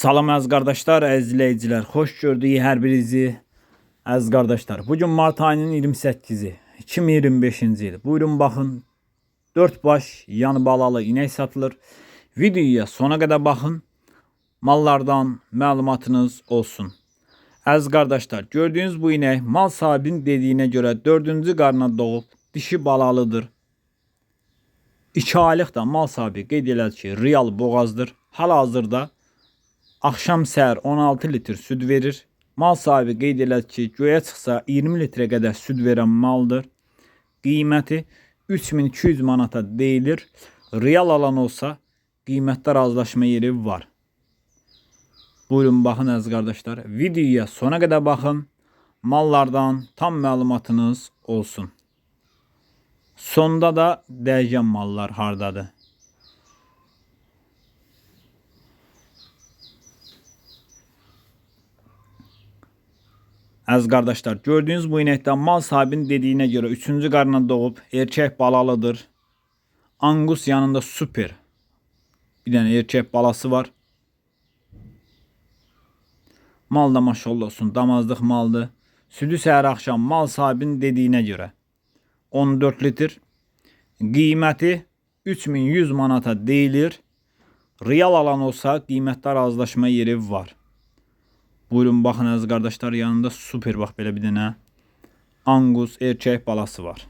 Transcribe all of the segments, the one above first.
Salam əziz qardaşlar, əziz izləyicilər. Xoş gördük hər birinizi əziz qardaşlar. Bugün mart ayının 28-i 2025-ci il. Buyurun baxın. 4 baş yanı balalı inək satılır. Videoya sona qədər baxın. Mallardan məlumatınız olsun. Əziz qardaşlar, gördüyünüz bu inək mal sahibinin dediyinə görə 4-cü qarına doğub dişi balalıdır. 2 aylıq da mal sahibi qeyd elədi ki, real boğazdır. Hal-hazırda axşam səhər 16 litr süd verir. Mal sahibi qeyd elədi ki, göyə çıxsa 20 litrə qədər süd verən maldır. Qiyməti 3200 manata deyilir. Real alan olsa qiymətdə razılaşma yeri var. Buyurun baxın əziz qardaşlar. Videoya sona qədər baxın. Mallardan tam məlumatınız olsun. Sonda da dəyişən mallar hardadır. Əziz qardaşlar, gördüyünüz bu inəkdən mal sahibinin dediyinə görə 3-cü qarına doğub erkək balalıdır. Angus yanında super bir dənə erkək balası var. Mal da maşallah olsun, damazlıq maldır. Südü səhər axşam mal sahibinin dediyinə görə 14 litr. Qiyməti 3100 manata deyilir. Real alan olsa qiymətdə razılaşma yeri var. Buyurun baxın əziz qardaşlar, yanında super bax belə bir dənə Angus erkək balası var.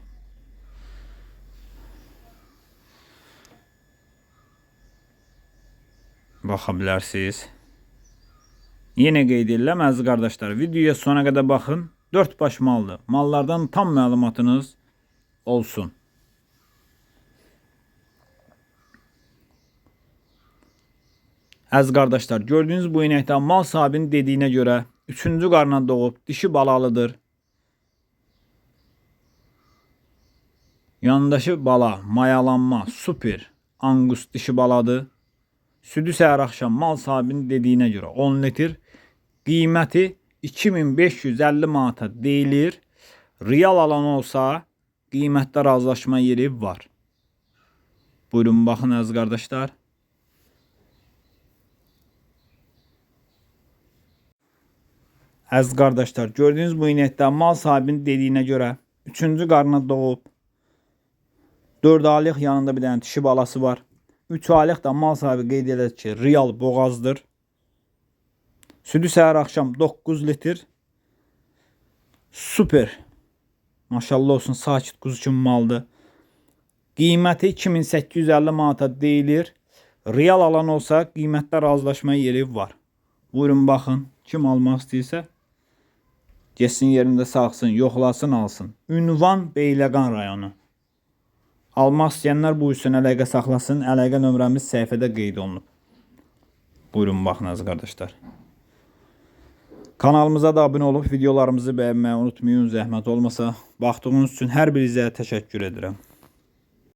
Baxa bilərsiniz. Yenə qeyd edirəm əziz qardaşlar, videoya sona qədər baxın. 4 baş maldır. Mallardan tam məlumatınız olsun. Əziz qardaşlar, gördüyünüz bu inəkdən mal sahibinin dediyinə görə 3-cü qarına doğub dişi balalıdır. Yanındakı bala mayalanma super Angus dişi baladır. Südü səhər axşam mal sahibinin dediyinə görə 10 litr. Qiyməti 2550 manata deyilir. Real alan olsa qiymətdə razılaşma yeri var. Buyurun baxın əziz qardaşlar. Əziz qardaşlar, gördüyünüz bu inəkdən mal sahibinin dediyinə görə 3-cü qarına doğub 4 aylıq yanında bir dənə dişi balası var. 3 aylıq da mal sahibi qeyd elədi ki, real boğazdır. Südü səhər axşam 9 litr. Super. Maşallah olsun, sakit quzu kimi maldır. Qiyməti 2850 manata deyilir. Real alan olsa qiymətdə razılaşma yeri var. Buyurun baxın. Kim almaq istəyirsə getsin yerində saxsın, yoxlasın, alsın. Ünvan Beyləqan rayonu. Almaq istəyənlər bu üçün əlaqə saxlasın. Əlaqə nömrəmiz səhifədə qeyd olunub. Buyurun baxın əziz qardaşlar. Kanalımıza da abunə olub videolarımızı bəyənməyi unutmayın, zəhmət olmasa. Baxdığınız üçün hər birinizə təşəkkür edirəm.